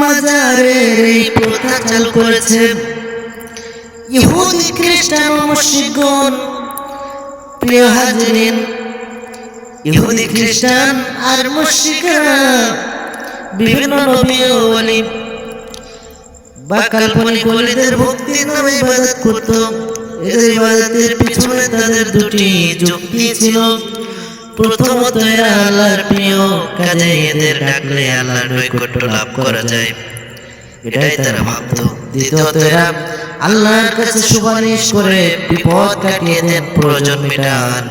মাজারের এই প্রথা চালু করেছে ইহুদি খ্রিস্টান ও মুশরিকগণ। প্রিয় হাজিরিন, ইহুদি খ্রিস্টান আর মুশরিকরা বিভিন্ন নবী ও ওলি বা কাল্পনিক ওলিদের ভক্তির নামে ইবাদত করত। এদের ইবাদতের পিছনে তাদের দুটি যুক্তি ছিল। প্রথমত, এরা আল্লাহর প্রিয়, কাজে এদের ডাকলে আল্লাহর নৈকট্য লাভ করা যায়, এটাই তারা ভাবত। দ্বিতীয়ত, এরা আল্লাহর কাছে সুপারিশ করে বিপদ কাটিয়ে দেন, প্রয়োজন মেটান।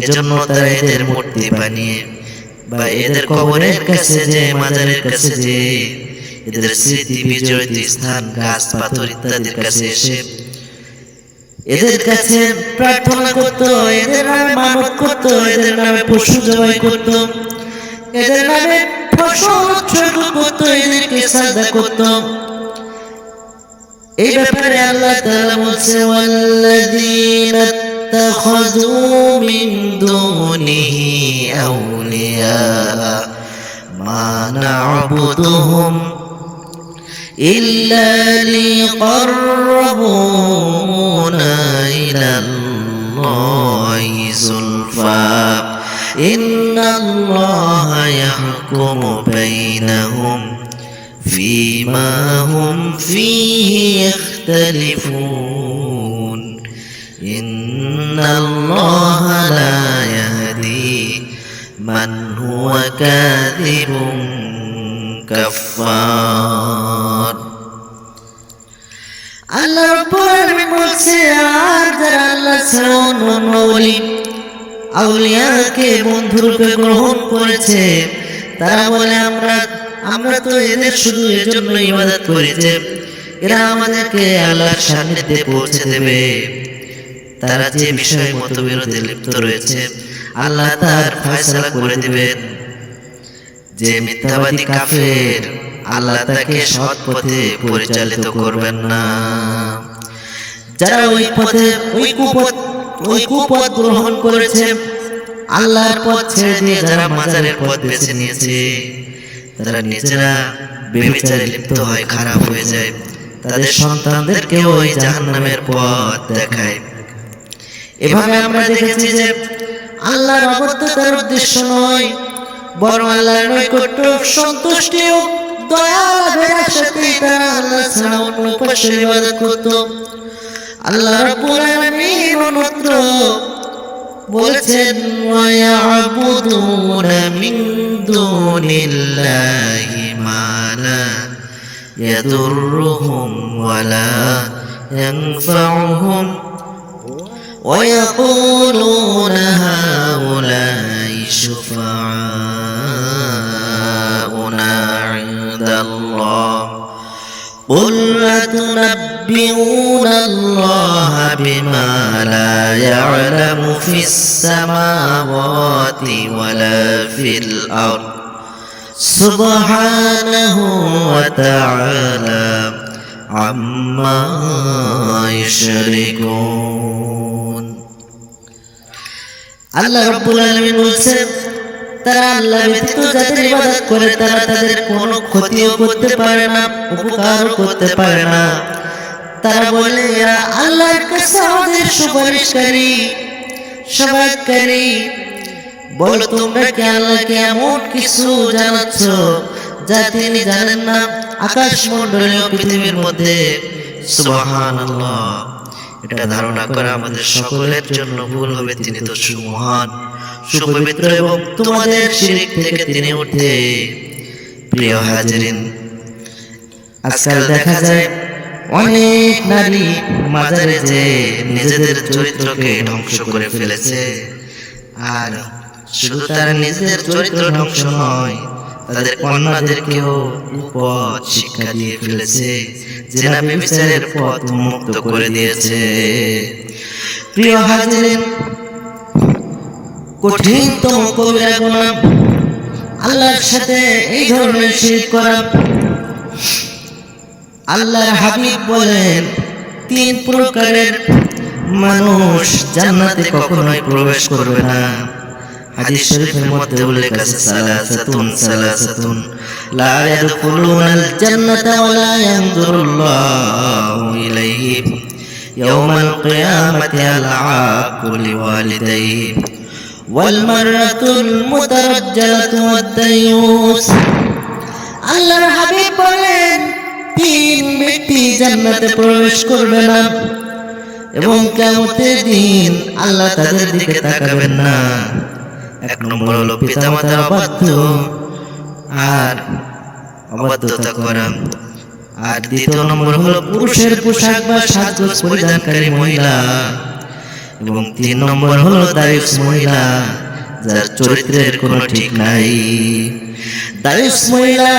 এজন্য তারা এদের মূর্তি বানিয়ে বা এদের কবরের কাছে যে মাজারের কাছে যে এদের স্মৃতি বিজড়িত স্থান, গাছ পাথর ইত্যাদির কাছে এসে এদের কাছে প্রার্থনা করত, এদের নামে মানত করত, এদের নামে পশু জবাই করত, এদের নামে ফসল উৎসর্গ করত, এদেরকে সাজদা করত। এই ব্যাপারে আল্লাহ তাআলা বলছে, ওয়াল্লাযীনা ইত্তাখাযু মিন দুনিহি আউলিয়া মা না'বুদুহুম ইল্লা লিয়ুকাররাবুনা ইলাল্লাহি যুলফা ইন্নাল্লাহা ইয়াহকুমু বাইনাহুম ফীমা হুম ফীহি ইখতালিফুন ইন্নাল্লাহা লা ইয়াহদি মান হুয়া কাযিবুন কাফফার। আল্লাহ রাব্বুল আলামিন বলছে, আর যারা আল্লাহ ছাড়া অন্য ওলি আউলিয়াকে বন্ধুরূপে গ্রহণ করেছে, তারা বলে আমরা তো এদের শুধু এজন্য ইবাদত করি যে এরা আমাদেরকে আল্লাহর সান্নিধ্যে পৌঁছে দেবে। তারা যে বিষয়ে মতবিরোধে লিপ্ত রয়েছে আল্লাহ তার ফয়সালা করে দিবেন। যে মিথ্যাবাদী কাফের, আল্লাহ তাকে সৎ পথে পরিচালিত করবেন না। যারা ওই কুপথ গ্রহণ করেছে, আল্লাহর পথ ছেড়ে দিয়ে যারা মাজারের পথ বেছে নিয়েছে, তারা নিজেরা ব্যভিচারে লিপ্ত হয়, খারাপ হয়ে যায়, তাদের সন্তানদেরকে ওই জাহান্নামের পথ দেখায়। এভাবে আমরা দেখেছি যে আল্লাহর অবতার উদ্দেশ্য নয়, বরং আল্লাহর নৈকট্য, সন্তুষ্টি ও দয়া লাভের সাথে তারা আল্লাহ ছাড়া অন্য উপাস্যের ইবাদত করত। আল্লাহ রাব্বুল আলামিন অন্যত্র বলেছেন, ওয়া ইয়াবুদুনা মিন দুনিল্লাহি মা লা ইয়াদুররুহুম ওয়া লা ইয়ানফাউহুম ওয়া ইয়াকুলুনা হাউলাই শুফাআউনা ইনদাল্লাহ قل أتنبئون الله بما لا يعلم في السماوات ولا في الأرض سبحانه وتعالى عما يشركون। আল্লাহ রাব্বুল আলামিন বলছেন, তারা আল্লাহ ব্যতীত যাদের ইবাদত করে তারা তাদের কোনো ক্ষতিও করতে পারে না, উপকারও করতে পারে না। তারা বলে, এরা আল্লাহর কাছে আমাদের সুপারিশকারী, শাফাআতকারী। বলো, তোমরা কি আল্লাহকে এমন কিছু জানাচ্ছ যা তিনি জানেন না? আকাশমণ্ডলীয় পৃথিবীর মধ্যে সুবহানাল্লাহ, এটা ধারণা করা আমাদের সকলের জন্য ভুল হবে। তিনি তো সুমহান, সুপবিত্র এবং তোমাদের শিরক থেকে তিনি উঠে। প্রিয় হাজিরিন, আজকাল দেখা যায় অনেক নারী মাজারে যে নিজেদের চরিত্রকে ধ্বংস করে ফেলেছে। আর শুধু তারা নিজেদের চরিত্র ধ্বংস নয়, তাদের কন্যাদেরকেও কুপথ শিক্ষা দিয়ে ফেলেছে, জেনা ব্যভিচারের পথ মুক্ত করে দিয়েছে। প্রিয় হাজিরিন, কঠিনতম কবিরা গুনাহ আল্লাহর সাথে এই ধরনের শিরক করা। আল্লাহর হাবিব বলেন, 3 প্রকারের মানুষ জান্নাতে কখনোই প্রবেশ করবে না। হাদিস শরীফের মধ্যে উল্লেখ আছে সালাসাতুন লা ইয়াদখুলুনাল জান্নাতা ওয়া লা ইয়ানজুরুল্লাহু ইলাইহিম ইয়াওমাল কিয়ামাতি আল-আক্কু লিওয়ালিদাইহি ওয়াল মাররাতুল মুতারাজ্জালাতু ওয়াদ-দায়ুস। আল্লাহর হাবিব বলেন, তিন ব্যক্তি জান্নাতে প্রবেশ করবে না এবং কিয়ামতের দিন আল্লাহ তাদের দিকে তাকাবেন না। এক নম্বর হলো পিতামাতার অবাধ্য আর অবাধ্যতা করা, আর দ্বিতীয় নম্বর হলো পুরুষের পোশাক বা সাজগোজ পরিধানকারী মহিলা, এবং তিন নম্বর হলো দায়ুস মহিলা যার চরিত্রের কোনো ঠিক নাই। দায়ুস মহিলা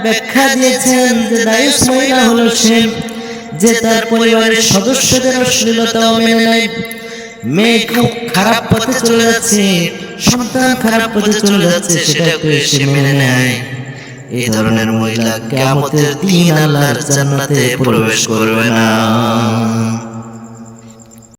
ব্যাখ্যা দিয়েছেন যে দায়ুস মহিলা হলো সে যে তার পরিবারের সদস্যদের অশ্লীলতাও মেনে নেয়। মেয়ে খুব খারাপ পথে চলে যাচ্ছে, সন্তান খারাপ পথে চলে যাচ্ছে, সেটাকে সে মেনে নেয়। এই ধরনের মহিলা কিয়ামতের দিন আল্লাহর জান্নাতে প্রবেশ করবে না।